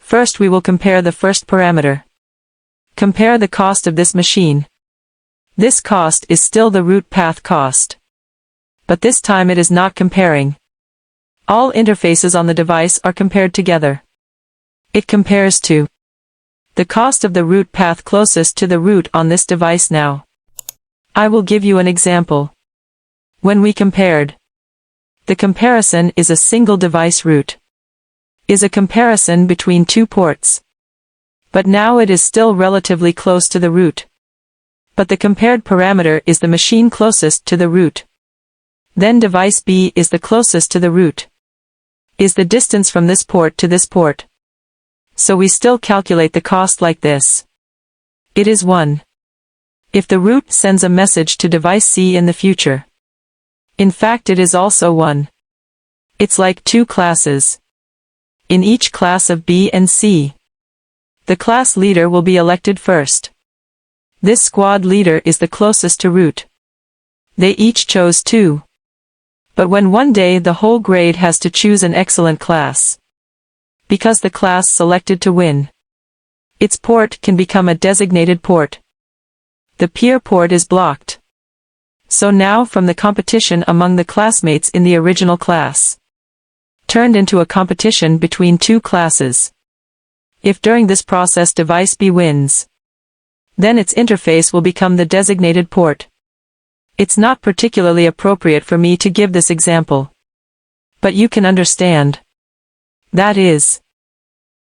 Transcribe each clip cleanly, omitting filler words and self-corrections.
First we will compare the first parameter. Compare the cost of this machine. This cost is still the route path cost. But this time it is not comparing. All interfaces on the device are compared together. It compares to the cost of the route path closest to the route on this device now. I will give you an example. When we compared, the comparison is a single device route. Is a comparison between two ports. But now it is still relatively close to the route. But the compared parameter is the machine closest to the route. Then device B is the closest to the route. Is the distance from this port to this port. So we still calculate the cost like this. It is 1. If the route sends a message to device C in the future. In fact it is also 1. It's like two classes. In each class of B and C, the class leader will be elected first. This squad leader is the closest to route. They each chose 2. But when one day the whole grade has to choose an excellent class. Because the class selected to win, its port can become a designated port. The peer port is blocked. So now from the competition among the classmates in the original class, turned into a competition between two classes. If during this process device B wins, then its interface will become the designated port. It's not particularly appropriate for me to give this example. But you can understand. That is,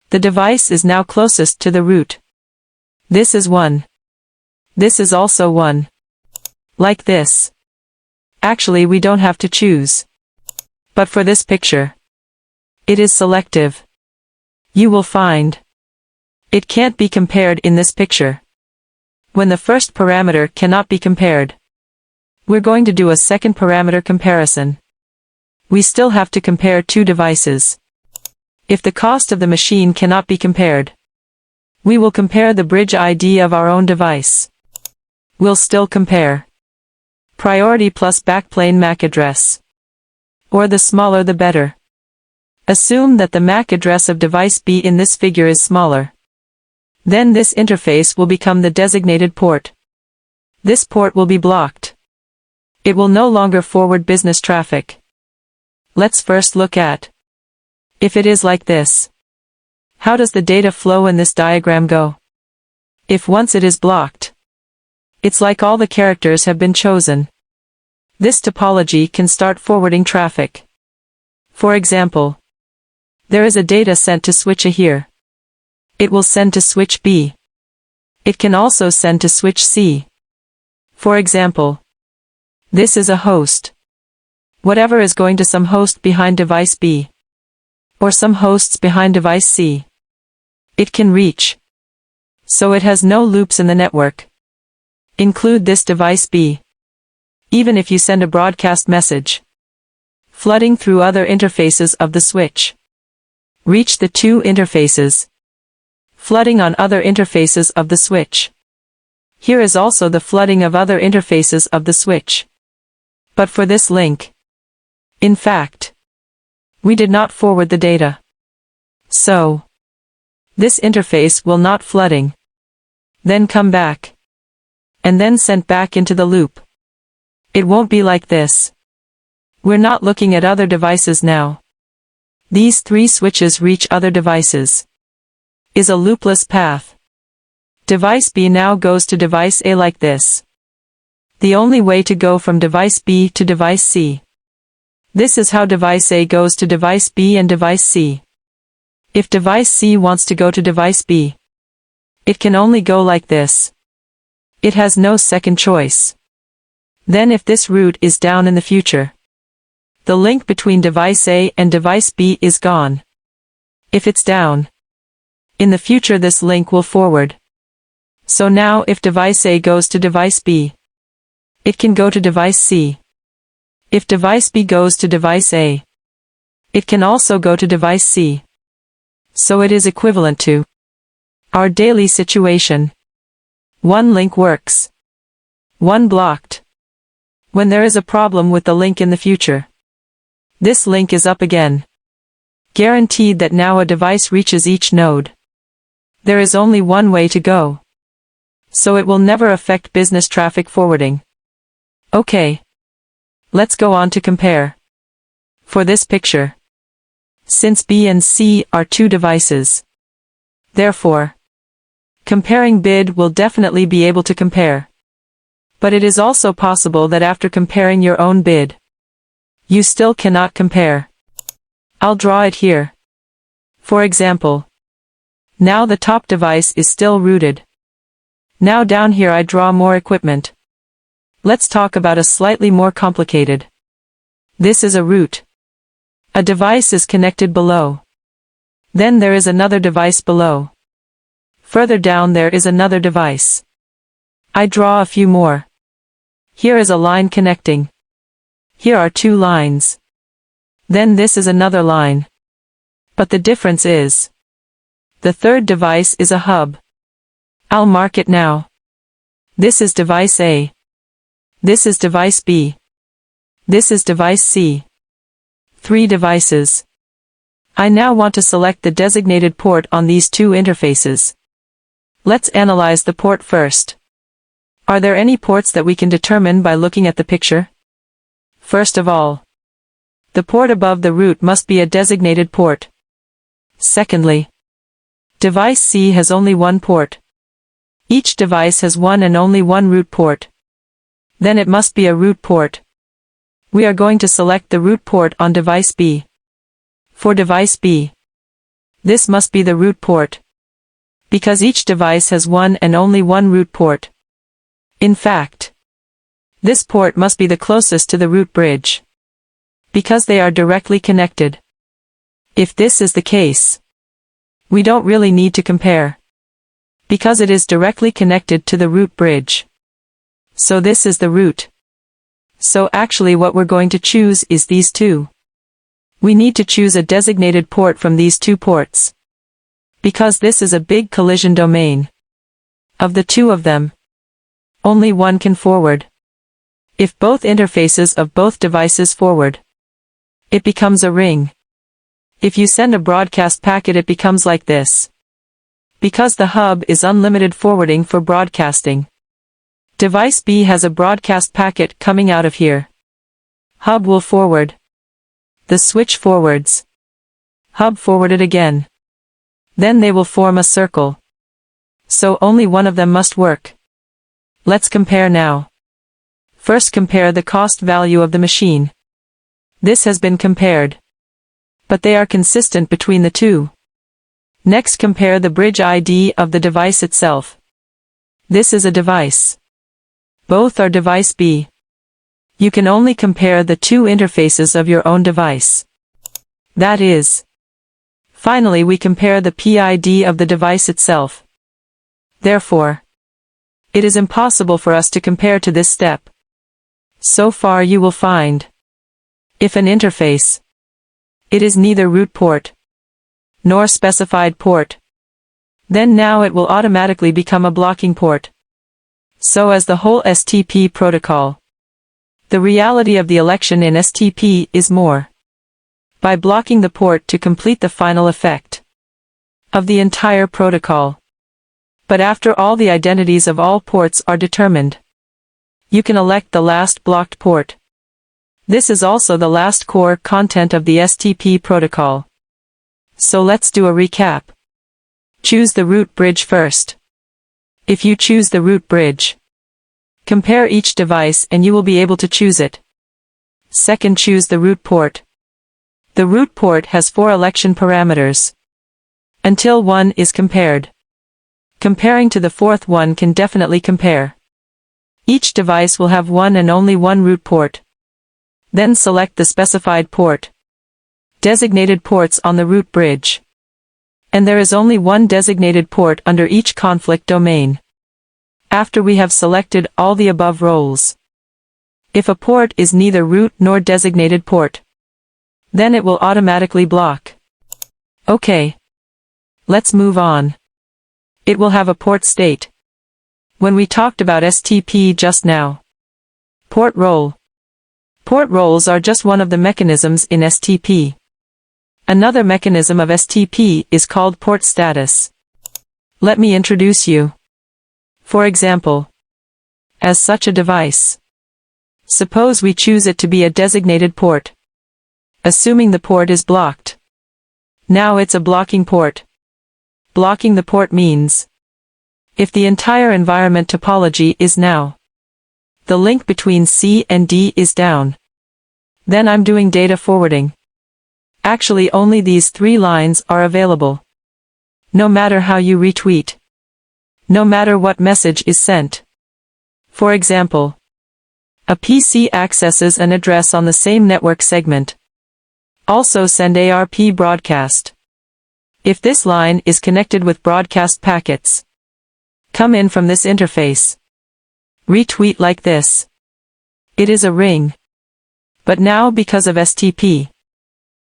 the device is now closest to the route. This is 1. This is also 1. Like this. Actually we don't have to choose. But for this picture, it is selective. You will find it can't be compared in this picture. When the first parameter cannot be compared, we're going to do a second parameter comparison. We still have to compare two devices. If the cost of the machine cannot be compared, we will compare the bridge ID of our own device. We'll still compare priority plus backplane MAC address. Or the smaller the better. Assume that the MAC address of device B in this figure is smaller. Then this interface will become the designated port. This port will be blocked. It will no longer forward business traffic. Let's first look at if it is like this. How does the data flow in this diagram go? If once it is blocked, it's like all the characters have been chosen. This topology can start forwarding traffic. For example, there is a data sent to switch A here. It will send to switch B. It can also send to switch C. For example, this is a host. Whatever is going to some host behind device B. Or some hosts behind device C. It can reach. So it has no loops in the network. Include this device B. Even if you send a broadcast message, flooding through other interfaces of the switch. Reach the two interfaces. Flooding on other interfaces of the switch. Here is also the flooding of other interfaces of the switch. But for this link, in fact, we did not forward the data. So, this interface will not flooding. Then come back. And then sent back into the loop. It won't be like this. We're not looking at other devices now. These three switches reach other devices. Is a loopless path. Device B now goes to device A like this. The only way to go from device B to device C. This is how device A goes to device B and device C. If device C wants to go to device B, it can only go like this. It has no second choice. Then if this route is down in the future, the link between device A and device B is gone. If it's down, in the future this link will forward. So now if device A goes to device B, it can go to device C. If device B goes to device A, it can also go to device C. So it is equivalent to our daily situation. One link works. One blocked. When there is a problem with the link in the future, this link is up again. Guaranteed that now a device reaches each node. There is only one way to go. So it will never affect business traffic forwarding. Okay. Let's go on to compare. For this picture, since B and C are two devices, therefore, comparing bid will definitely be able to compare. But it is also possible that after comparing your own bid, you still cannot compare. I'll draw it here. For example, now the top device is still routed. Now down here I draw more equipment. Let's talk about a slightly more complicated. This is a route. A device is connected below. Then there is another device below. Further down there is another device. I draw a few more. Here is a line connecting. Here are two lines. Then this is another line. But the difference is, the third device is a hub. I'll mark it now. This is device A. This is device B. This is device C. 3 devices. I now want to select the designated port on these two interfaces. Let's analyze the port first. Are there any ports that we can determine by looking at the picture? First of all, the port above the route must be a designated port. Secondly, device C has only one port. Each device has one and only one route port. Then it must be a route port. We are going to select the route port on device B. For device B, this must be the route port, because each device has one and only one route port. In fact, this port must be the closest to the route bridge, because they are directly connected. If this is the case, we don't really need to compare, because it is directly connected to the route bridge. So this is the route. So actually what we're going to choose is these two. We need to choose a designated port from these two ports, because this is a big collision domain. Of the two of them, only one can forward. If both interfaces of both devices forward, it becomes a ring. If you send a broadcast packet, it becomes like this. Because the hub is unlimited forwarding for broadcasting. Device B has a broadcast packet coming out of here. Hub will forward. The switch forwards. Hub forwarded again. Then they will form a circle. So only one of them must work. Let's compare now. First compare the cost value of the machine. This has been compared. But they are consistent between the two. Next compare the bridge ID of the device itself. This is a device. Both are device B. You can only compare the two interfaces of your own device. That is. Finally we compare the PID of the device itself. Therefore, it is impossible for us to compare to this step. So far you will find, if an interface, it is neither route port, nor specified port, then now it will automatically become a blocking port. So as the whole STP protocol. The reality of the election in STP is more. By blocking the port to complete the final effect of the entire protocol. But after all the identities of all ports are determined, you can elect the last blocked port. This is also the last core content of the STP protocol. So let's do a recap. Choose the route bridge first. If you choose the route bridge, compare each device and you will be able to choose it. Second, choose the route port. The route port has 4 election parameters. Until one is compared. Comparing to the fourth one can definitely compare. Each device will have one and only one route port. Then select the specified port. Designated ports on the route bridge. And there is only one designated port under each conflict domain. After we have selected all the above roles. If a port is neither route nor designated port, then it will automatically block. Okay. Let's move on. It will have a port state. When we talked about STP just now. Port role. Port roles are just one of the mechanisms in STP. Another mechanism of STP is called port status. Let me introduce you. For example, as such a device. Suppose we choose it to be a designated port. Assuming the port is blocked. Now it's a blocking port. Blocking the port means, if the entire environment topology is now, the link between C and D is down, then I'm doing data forwarding. Actually only these 3 lines are available. No matter how you retweet. No matter what message is sent. For example, a PC accesses an address on the same network segment. Also send ARP broadcast. If this line is connected with broadcast packets, come in from this interface. Retweet like this. It is a ring. But now because of STP,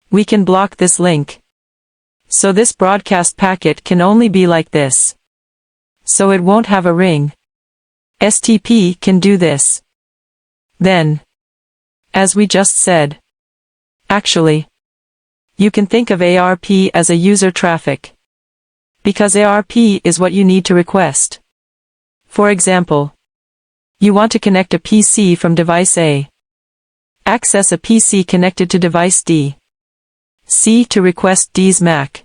we can block this link. So this broadcast packet can only be like this. So it won't have a ring. STP can do this. Then, as we just said, actually, you can think of ARP as a user traffic. Because ARP is what you need to request. For example, you want to connect a PC from device A. Access a PC connected to device D. C to request D's MAC.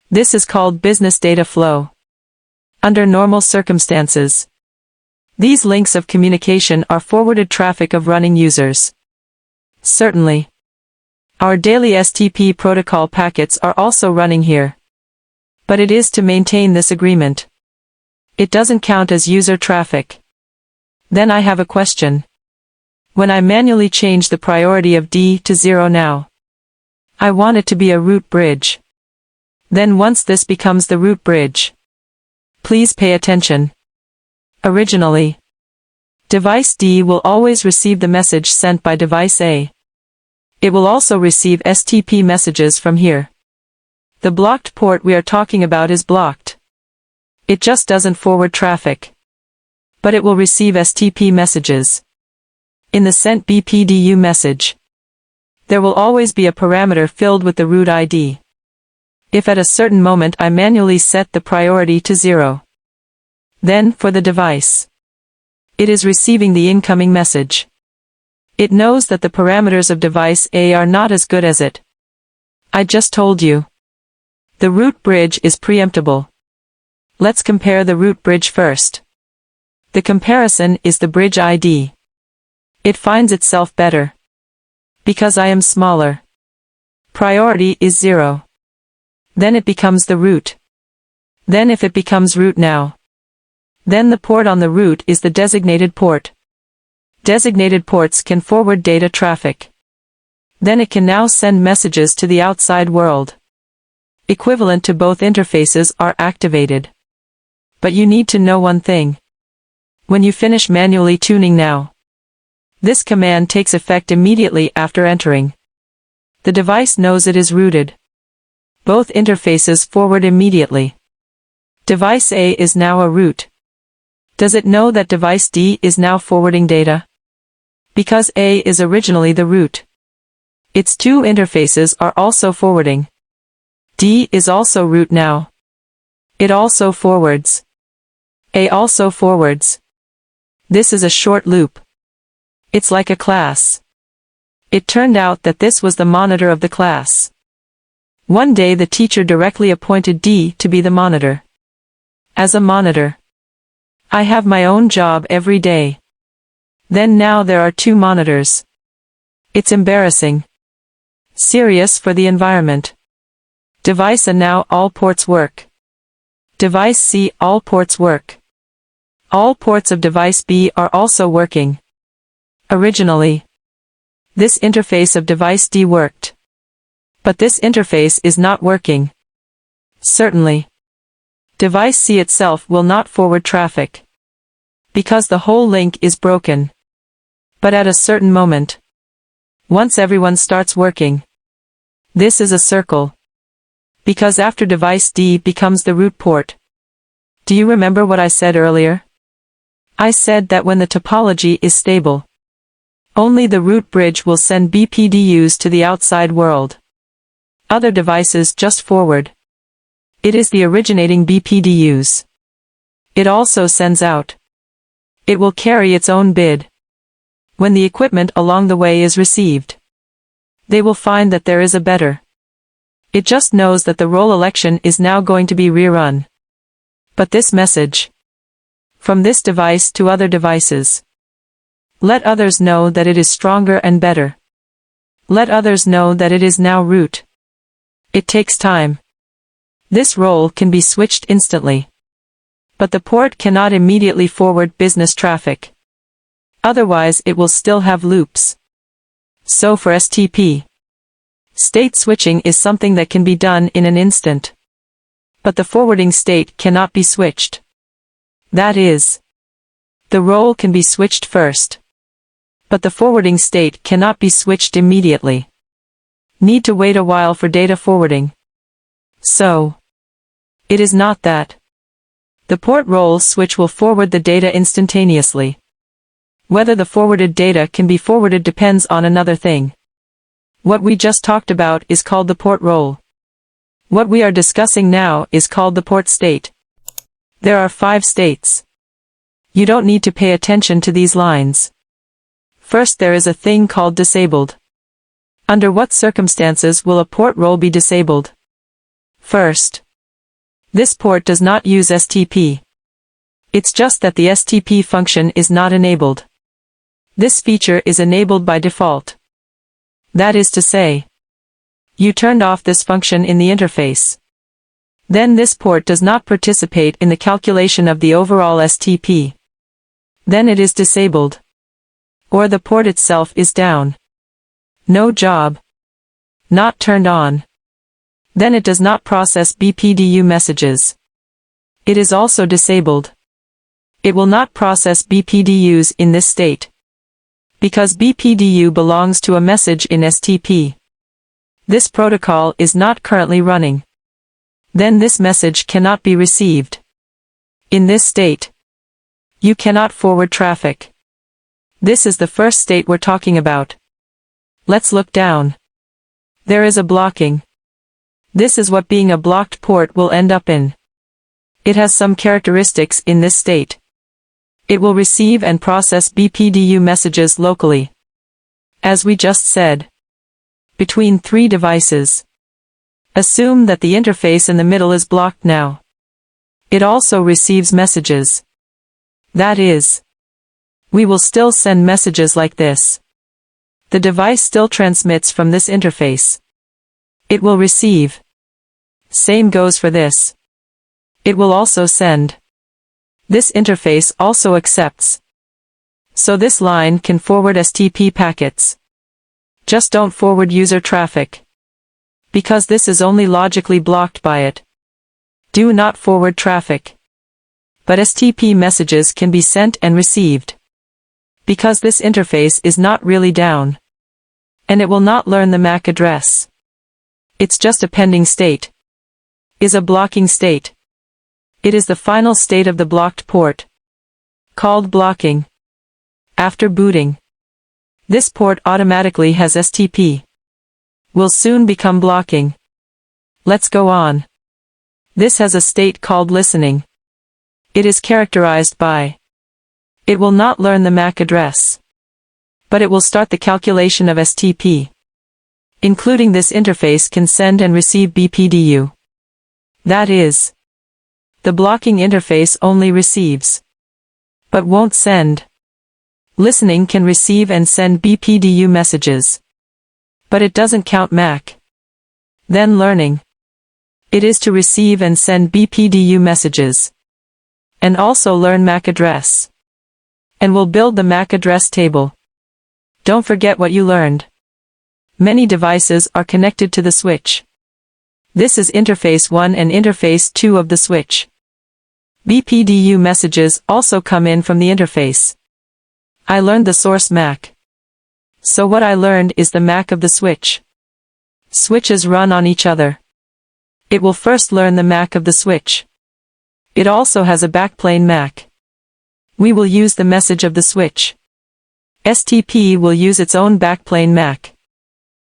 This is called business data flow. Under normal circumstances, these links of communication are forwarded traffic of running users. Certainly, our daily STP protocol packets are also running here. But it is to maintain this agreement. It doesn't count as user traffic. Then I have a question. When I manually change the priority of D to 0 now, I want it to be a root bridge. Then once this becomes the root bridge, please pay attention. Originally, device D will always receive the message sent by device A. It will also receive STP messages from here. The blocked port we are talking about is blocked. It just doesn't forward traffic. But it will receive STP messages. In the sent BPDU message, there will always be a parameter filled with the root ID. If at a certain moment I manually set the priority to 0, then, for the device, it is receiving the incoming message. It knows that the parameters of device A are not as good as it. I just told you. The root bridge is preemptible. Let's compare the root bridge first. The comparison is the bridge ID. It finds itself better. Because I am smaller. Priority is 0. Then it becomes the root. Then if it becomes root now, then the port on the root is the designated port. Designated ports can forward data traffic. Then it can now send messages to the outside world. Equivalent to both interfaces are activated. But you need to know one thing. When you finish manually tuning now, this command takes effect immediately after entering. The device knows it is rooted. Both interfaces forward immediately. Device A is now a root. Does it know that device D is now forwarding data? Because A is originally the root. Its 2 interfaces are also forwarding. D is also root now. It also forwards. A also forwards. This is a short loop. It's like a class. It turned out that this was the monitor of the class. One day the teacher directly appointed D to be the monitor. As a monitor, I have my own job every day. Then now there are 2 monitors. It's embarrassing. Serious for the environment. Device A now all ports work. Device C all ports work. All ports of device B are also working. Originally, this interface of device D worked. But this interface is not working. Certainly, device C itself will not forward traffic. Because the whole link is broken. But at a certain moment, once everyone starts working, this is a circle. Because after device D becomes the root port. Do you remember what I said earlier? I said that when the topology is stable, only the root bridge will send BPDUs to the outside world. Other devices just forward. It is the originating BPDUs. It also sends out. It will carry its own bid. When the equipment along the way is received, they will find that there is a better. It just knows that the roll election is now going to be rerun. But this message, from this device to other devices, let others know that it is stronger and better. Let others know that it is now root. It takes time. This roll can be switched instantly. But the port cannot immediately forward business traffic. Otherwise it will still have loops. So for STP, state switching is something that can be done in an instant. But the forwarding state cannot be switched. That is, the roll can be switched first. But the forwarding state cannot be switched immediately. Need to wait a while for data forwarding. So, it is not that. The port roll switch will forward the data instantaneously. Whether the forwarded data can be forwarded depends on another thing. What we just talked about is called the port roll. What we are discussing now is called the port state. There are 5 states. You don't need to pay attention to these lines. First, there is a thing called disabled. Under what circumstances will a port roll be disabled? First, this port does not use STP. It's just that the STP function is not enabled. This feature is enabled by default. That is to say, you turned off this function in the interface. Then this port does not participate in the calculation of the overall STP. Then it is disabled. Or the port itself is down. No job. Not turned on. Then it does not process BPDU messages. It is also disabled. It will not process BPDUs in this state. Because BPDU belongs to a message in STP. This protocol is not currently running. Then this message cannot be received. In this state, you cannot forward traffic. This is the first state we're talking about. Let's look down. There is a blocking. This is what being a blocked port will end up in. It has some characteristics in this state. It will receive and process BPDU messages locally. As we just said, between 3 devices. Assume that the interface in the middle is blocked now. It also receives messages. That is, we will still send messages like this. The device still transmits from this interface. It will receive. Same goes for this. It will also send. This interface also accepts. So this line can forward STP packets. Just don't forward user traffic. Because this is only logically blocked by it. Do not forward traffic. But STP messages can be sent and received. Because this interface is not really down. And it will not learn the MAC address. It's just a pending state. Is a blocking state. It is the final state of the blocked port. Called blocking. After booting, this port automatically has STP. Will soon become blocking. Let's go on. This has a state called listening. It is characterized by. It will not learn the MAC address. But it will start the calculation of STP. Including this interface can send and receive BPDU. That is, the blocking interface only receives. But won't send. Listening can receive and send BPDU messages. But it doesn't count MAC. Then learning. It is to receive and send BPDU messages. And also learn MAC address. And will build the MAC address table. Don't forget what you learned. Many devices are connected to the switch. This is interface 1 and interface 2 of the switch. BPDU messages also come in from the interface. I learned the source MAC. So what I learned is the MAC of the switch. Switches run on each other. It will first learn the MAC of the switch. It also has a backplane MAC. We will use the message of the switch. STP will use its own backplane MAC.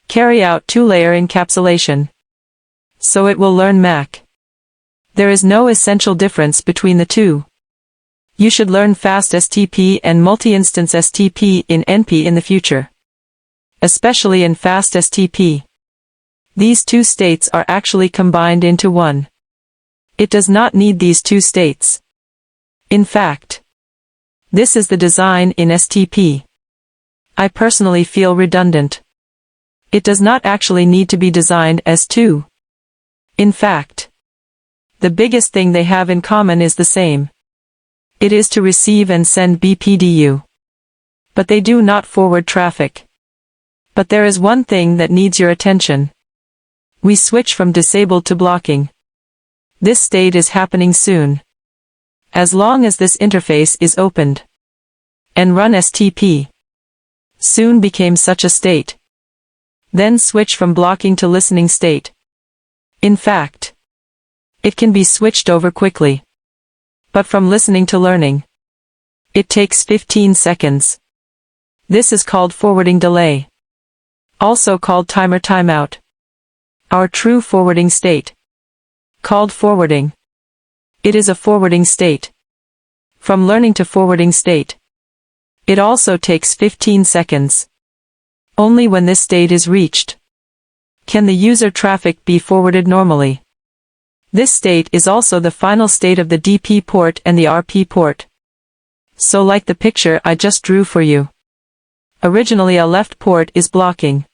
Carry out 2-layer encapsulation. So it will learn MAC. There is no essential difference between the two. You should learn fast STP and multi-instance STP in NP in the future. Especially in fast STP. These two states are actually combined into one. It does not need these two states. In fact, this is the design in STP. I personally feel redundant. It does not actually need to be designed as two. In fact, the biggest thing they have in common is the same. It is to receive and send BPDU. But they do not forward traffic. But there is one thing that needs your attention. We switch from disabled to blocking. This state is happening soon. As long as this interface is opened. And run STP. Soon became such a state. Then switch from blocking to listening state. In fact, it can be switched over quickly. But from listening to learning, it takes 15 seconds. This is called forwarding delay. Also called timer timeout. Our true forwarding state. Called forwarding. It is a forwarding state. From learning to forwarding state. It also takes 15 seconds. Only when this state is reached can the user traffic be forwarded normally. This state is also the final state of the DP port and the RP port. So like the picture I just drew for you. Originally a left port is blocking.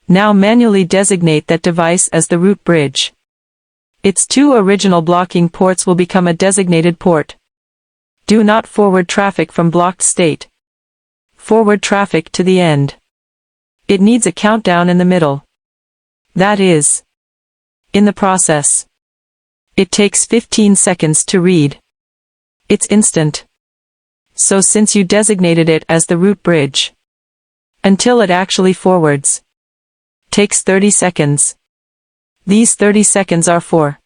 Now manually designate that device as the root bridge. Its two original blocking ports will become a designated port. Do not forward traffic from blocked state. Forward traffic to the end. It needs a countdown in the middle. That is, in the process. It takes 15 seconds to read. It's instant. So since you designated it as the root bridge, until it actually forwards, takes 30 seconds. These 30 seconds are for.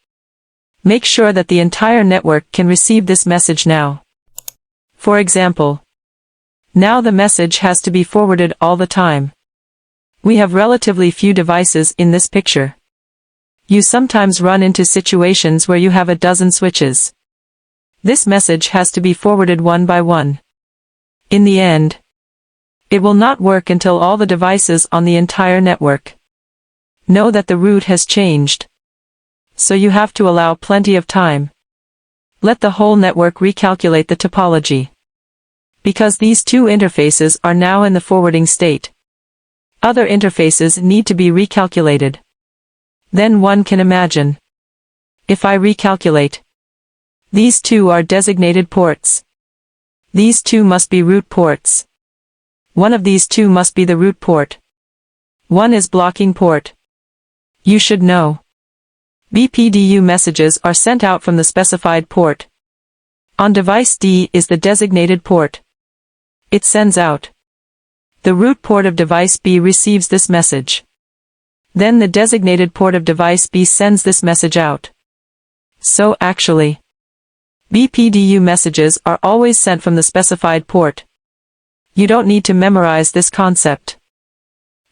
Make sure that the entire network can receive this message now. For example, now the message has to be forwarded all the time. We have relatively few devices in this picture. You sometimes run into situations where you have a dozen switches. This message has to be forwarded one by one. In the end, it will not work until all the devices on the entire network know that the route has changed. So you have to allow plenty of time. Let the whole network recalculate the topology. Because these two interfaces are now in the forwarding state. Other interfaces need to be recalculated. Then one can imagine. If I recalculate. These two are designated ports. These two must be root ports. One of these two must be the root port. One is blocking port. You should know. BPDU messages are sent out from the specified port. On device D is the designated port. It sends out. The root port of device B receives this message. Then the designated port of device B sends this message out. So actually, BPDU messages are always sent from the specified port. You don't need to memorize this concept.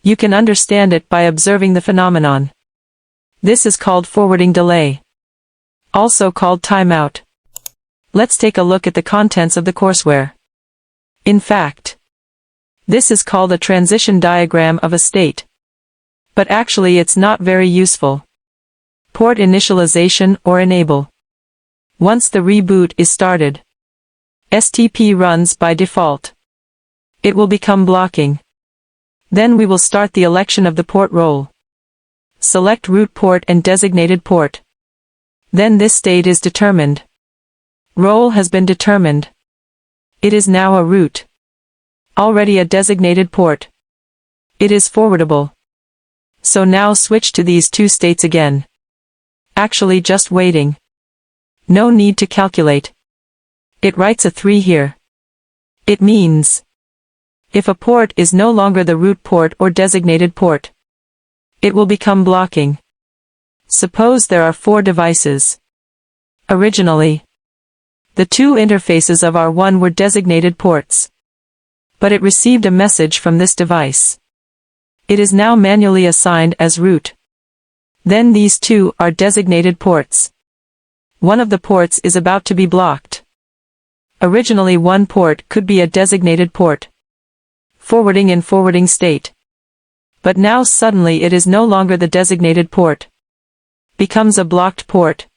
You can understand it by observing the phenomenon. This is called forwarding delay. Also called timeout. Let's take a look at the contents of the courseware. In fact, this is called a transition diagram of a state. But actually it's not very useful. Port initialization or enable. Once the reboot is started, STP runs by default. It will become blocking. Then we will start the election of the port role. Select root port and designated port. Then this state is determined. Role has been determined. It is now a root. Already a designated port. It is forwardable. So now switch to these two states again. Actually just waiting. No need to calculate. It writes a 3 here. It means, if a port is no longer the root port or designated port, it will become blocking. Suppose there are 4 devices. Originally, the 2 interfaces of R1 were designated ports. But it received a message from this device. It is now manually assigned as root. Then these 2 are designated ports. One of the ports is about to be blocked. Originally one port could be a designated port, forwarding in forwarding state. But now suddenly it is no longer the designated port. Becomes a blocked port.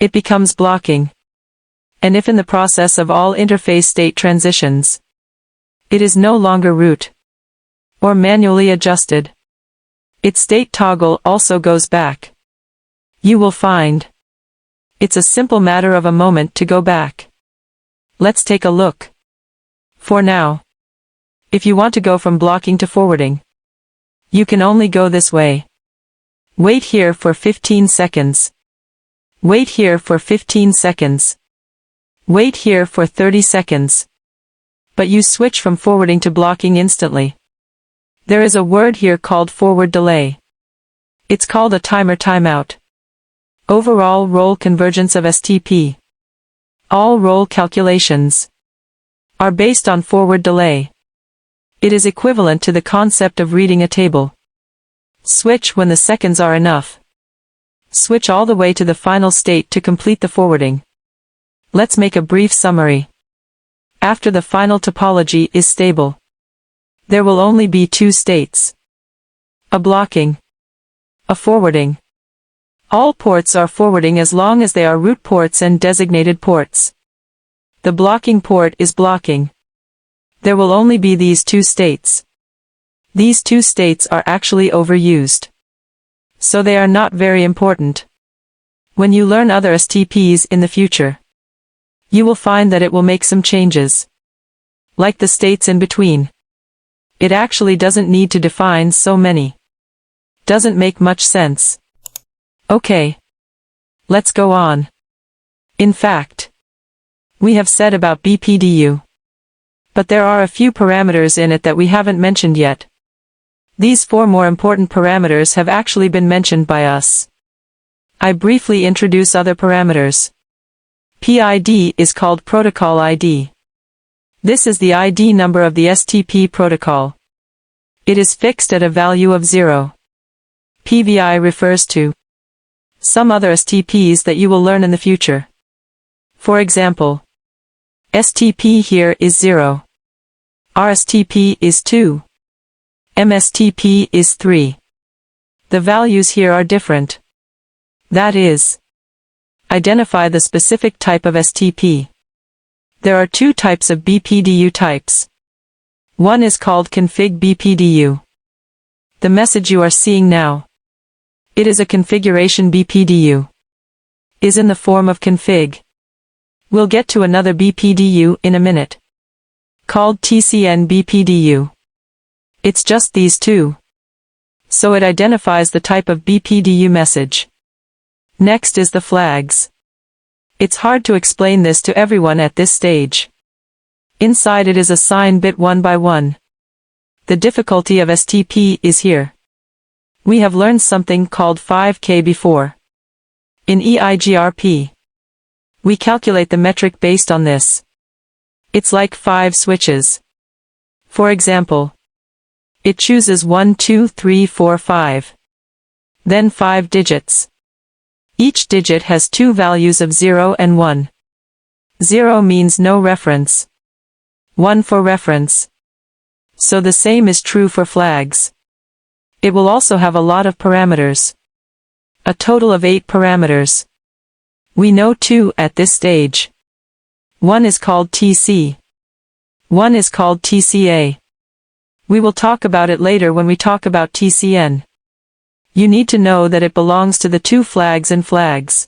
It becomes blocking. And if in the process of all interface state transitions, it is no longer root or manually adjusted, its state toggle also goes back. You will find it's a simple matter of a moment to go back. Let's take a look. For now, if you want to go from blocking to forwarding, you can only go this way. Wait here for 15 seconds. Wait here for 15 seconds. Wait here for 30 seconds. But you switch from forwarding to blocking instantly. There is a word here called forward delay. It's called a timer timeout. Overall roll convergence of STP. All roll calculations are based on forward delay. It is equivalent to the concept of reading a table. Switch when the seconds are enough. Switch all the way to the final state to complete the forwarding. Let's make a brief summary. After the final topology is stable, there will only be two states: a blocking, a forwarding. All ports are forwarding as long as they are root ports and designated ports. The blocking port is blocking. There will only be these two states. These two states are actually overused, so they are not very important. When you learn other STPs in the future, you will find that it will make some changes, like the states in between. It actually doesn't need to define so many. Doesn't make much sense. Okay. Let's go on. In fact, we have said about BPDU, but there are a few parameters in it that we haven't mentioned yet. These four more important parameters have actually been mentioned by us. I briefly introduce other parameters. PID is called Protocol ID. This is the ID number of the STP protocol. It is fixed at a value of 0. PVI refers to some other STPs that you will learn in the future. For example, STP here is 0. RSTP is 2. MSTP is 3. The values here are different. That is, identify the specific type of STP. There are two types of BPDU types. One is called config BPDU. The message you are seeing now, it is a configuration BPDU. Is in the form of config. We'll get to another BPDU in a minute, called TCN BPDU. It's just these two. So it identifies the type of BPDU message. Next is the flags. It's hard to explain this to everyone at this stage. Inside it is assigned bit one by one. The difficulty of STP is here. We have learned something called 5K before. In EIGRP, we calculate the metric based on this. It's like 5 switches. For example, it chooses 1, 2, 3, 4, 5. Then 5 digits. Each digit has two values of 0 and 1. 0 means no reference. 1 for reference. So the same is true for flags. It will also have a lot of parameters. A total of 8 parameters. We know 2 at this stage. One is called TC. One is called TCA. We will talk about it later when we talk about TCN. You need to know that it belongs to the two flags and flags.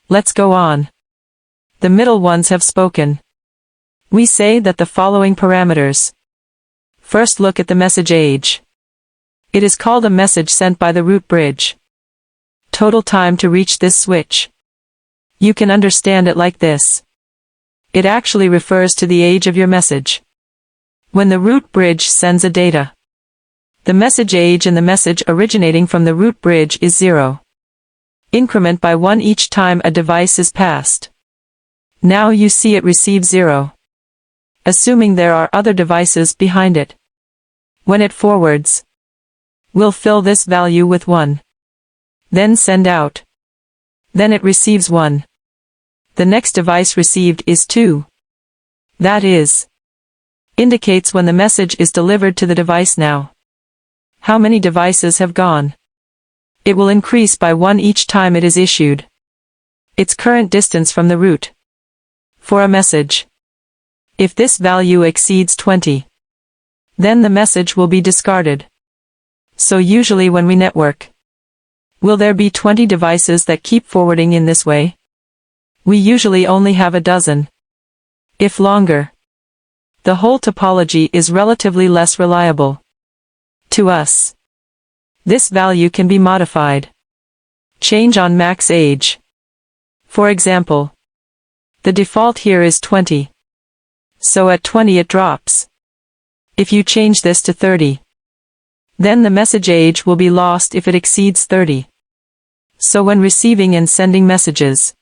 Let's go on. The middle ones have spoken. We say that the following parameters. First, look at the message age. It is called a message sent by the root bridge. Total time to reach this switch. You can understand it like this. It actually refers to the age of your message. When the root bridge sends a data, the message age in the message originating from the root bridge is 0. Increment by 1 each time a device is passed. Now you see it receives 0. Assuming there are other devices behind it. When it forwards, we'll fill this value with 1. Then send out. Then it receives 1. The next device received is 2. That is, indicates when the message is delivered to the device now. How many devices have gone? It will increase by 1 each time it is issued. Its current distance from the root. For a message, if this value exceeds 20, then the message will be discarded. So usually when we network, will there be 20 devices that keep forwarding in this way? We usually only have a dozen. If longer, the whole topology is relatively less reliable. To us, this value can be modified. Change on max age. For example, the default here is 20. So at 20 it drops. If you change this to 30, then the message age will be lost if it exceeds 30. So when receiving and sending messages,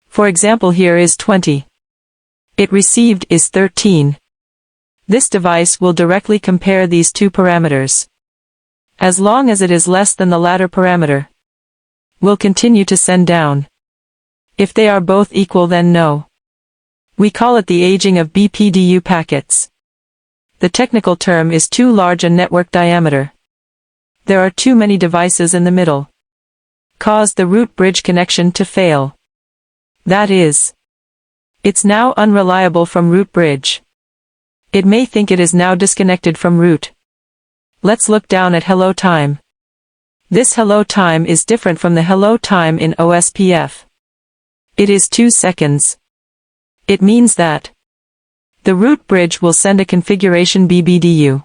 for example here is 20. It received is 13. This device will directly compare these two parameters. As long as it is less than the latter parameter, will continue to send down. If they are both equal, then no. We call it the aging of BPDU packets. The technical term is too large a network diameter. There are too many devices in the middle. Caused the root bridge connection to fail. That is, it's now unreliable from root bridge. It may think it is now disconnected from root. Let's look down at hello time. This hello time is different from the hello time in OSPF. It is 2 seconds. It means that the root bridge will send a configuration BBDU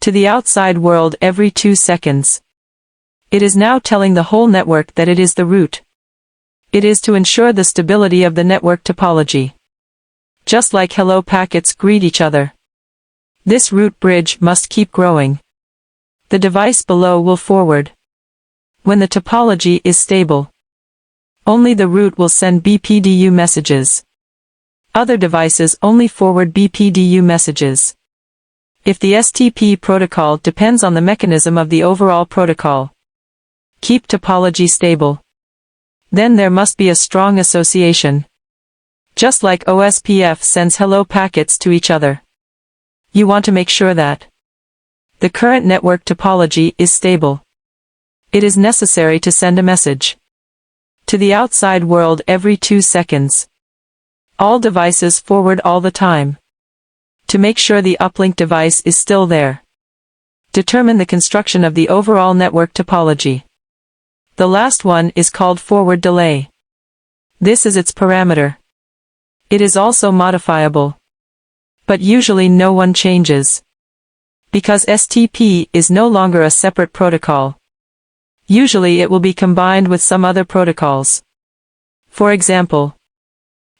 to the outside world every 2 seconds. It is now telling the whole network that it is the root. It is to ensure the stability of the network topology. Just like hello packets greet each other, this root bridge must keep growing. The device below will forward. When the topology is stable, only the root will send BPDU messages. Other devices only forward BPDU messages. If the STP protocol depends on the mechanism of the overall protocol, keep topology stable, then there must be a strong association. Just like OSPF sends hello packets to each other, you want to make sure that the current network topology is stable. It is necessary to send a message to the outside world every 2 seconds. All devices forward all the time. To make sure the uplink device is still there, determine the construction of the overall network topology. The last one is called forward delay. This is its parameter. It is also modifiable, but usually no one changes, because STP is no longer a separate protocol. Usually it will be combined with some other protocols. For example,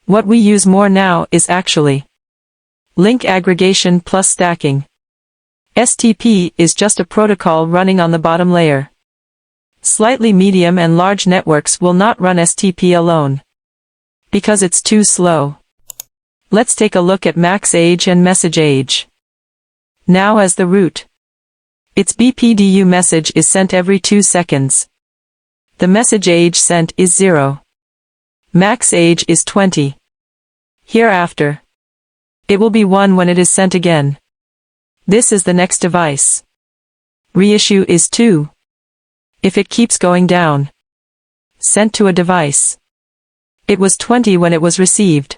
what we use more now is actually link aggregation plus stacking. STP is just a protocol running on the bottom layer. Slightly medium and large networks will not run STP alone, because it's too slow. Let's take a look at max age and message age. Now as the root, its BPDU message is sent every 2 seconds. The message age sent is 0. Max age is 20. Hereafter, it will be 1 when it is sent again. This is the next device. Reissue is 2. If it keeps going down, sent to a device. It was 20 when it was received.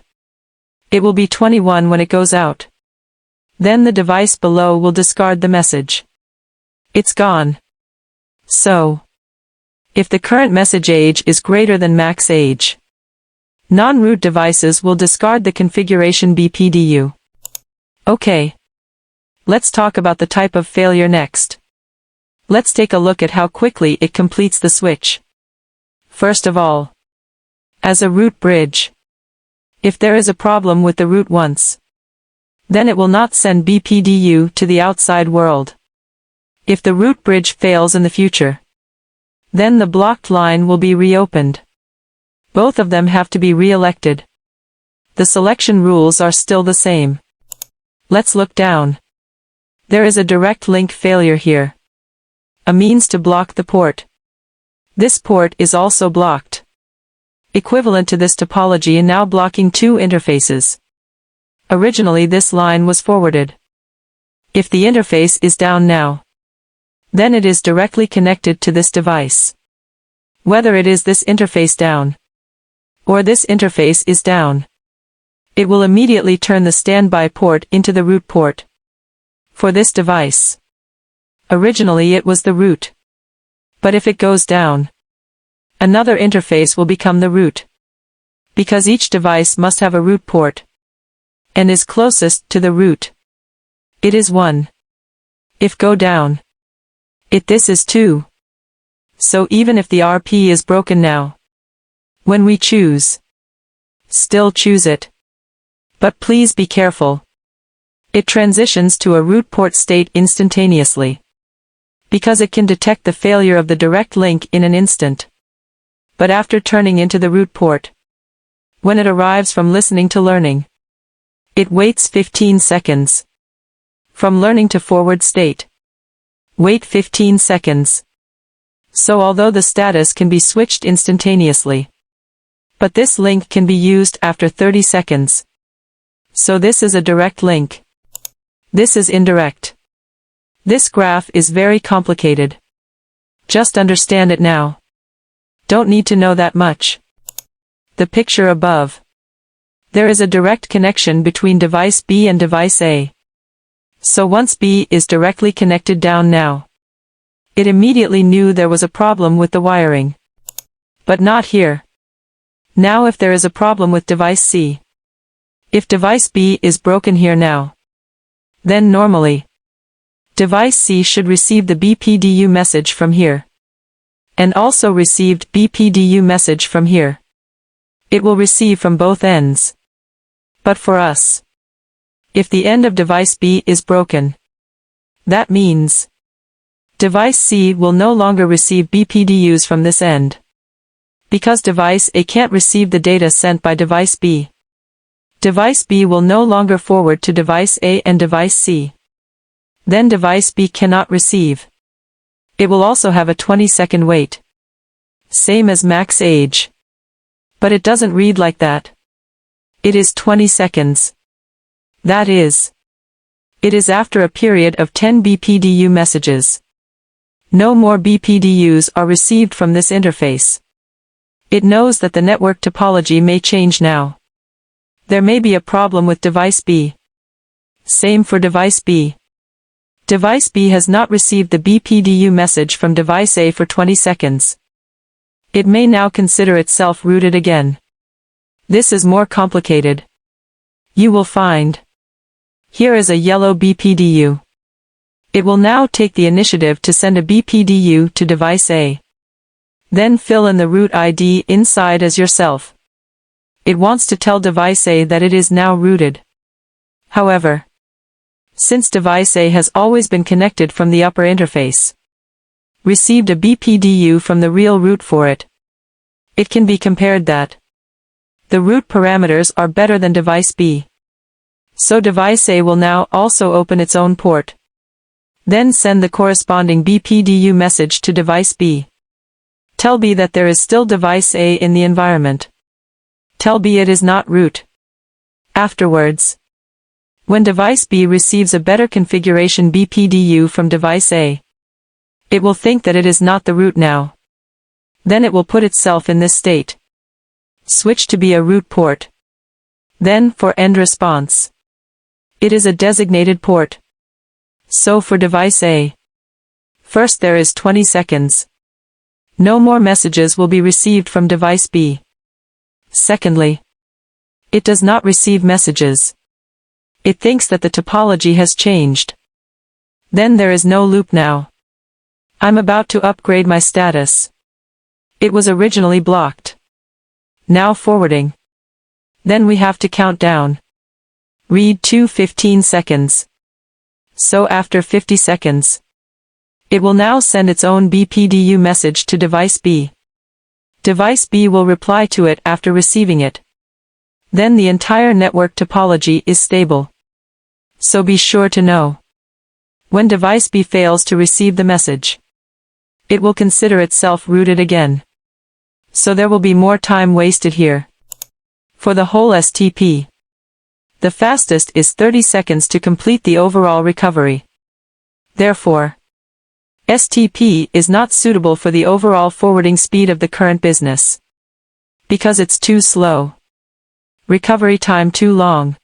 It will be 21 when it goes out. Then the device below will discard the message. It's gone. So, if the current message age is greater than max age, non-root devices will discard the configuration BPDU. Okay. Let's talk about the type of failure next. Let's take a look at how quickly it completes the switch. First of all, as a root bridge, if there is a problem with the root once, then it will not send BPDU to the outside world. If the root bridge fails in the future, then the blocked line will be reopened. Both of them have to be re-elected. The selection rules are still the same. Let's look down. There is a direct link failure here. A means to block the port. This port is also blocked. equivalent to this topology and now blocking two interfaces. Originally this line was forwarded. If the interface is down now, then it is directly connected to this device. Whether it is this interface down, or this interface is down, it will immediately turn the standby port into the root port. For this device, originally it was the root. But if it goes down, another interface will become the root. Because each device must have a root port, and is closest to the root. It is 1. If go down, this is 2. So even if the RP is broken now, when we choose, still choose it. But please be careful. It transitions to a root port state instantaneously, because it can detect the failure of the direct link in an instant. But after turning into the root port, when it arrives from listening to learning, it waits 15 seconds. From learning to forward state, wait 15 seconds. So although the status can be switched instantaneously, but this link can be used after 30 seconds. So this is a direct link. This is indirect. This graph is very complicated. Just understand it now. Don't need to know that much. The picture above. There is a direct connection between device B and device A. So once B is directly connected down now, it immediately knew there was a problem with the wiring. But not here. Now if there is a problem with device C, if device B is broken here now, then normally, device C should receive the BPDU message from here, and also received BPDU message from here. It will receive from both ends. But for us, if the end of device B is broken, that means device C will no longer receive BPDUs from this end, because device A can't receive the data sent by device B. Device B will no longer forward to device A and device C. Then device B cannot receive. It will also have a 20-second wait. Same as max age. But it doesn't read like that. It is 20 seconds. That is, it is after a period of 10 BPDU messages. No more BPDUs are received from this interface. It knows that the network topology may change now. There may be a problem with device B. Same for device B. Device B has not received the BPDU message from device A for 20 seconds. It may now consider itself rooted again. This is more complicated. You will find. Here is a yellow BPDU. It will now take the initiative to send a BPDU to device A. Then fill in the root ID inside as yourself. It wants to tell device A that it is now rooted. However, since device A has always been connected from the upper interface, received a BPDU from the real root for it, it can be compared that the root parameters are better than device B. So device A will now also open its own port. Then send the corresponding BPDU message to device B. Tell B that there is still device A in the environment. Tell B it is not root. Afterwards, when device B receives a better configuration BPDU from device A, it will think that it is not the root now. Then it will put itself in this state. Switch to be a root port. Then for end response, it is a designated port. So for device A, first there is 20 seconds. No more messages will be received from device B. Secondly, it does not receive messages. It thinks that the topology has changed. Then there is no loop now. I'm about to upgrade my status. It was originally blocked. Now forwarding. Then we have to count down. Read to 15 seconds. So after 50 seconds, it will now send its own BPDU message to device B. Device B will reply to it after receiving it. Then the entire network topology is stable. So be sure to know. When device B fails to receive the message, it will consider itself rooted again. So there will be more time wasted here. For the whole STP, the fastest is 30 seconds to complete the overall recovery. Therefore, STP is not suitable for the overall forwarding speed of the current business. Because it's too slow. Recovery time too long.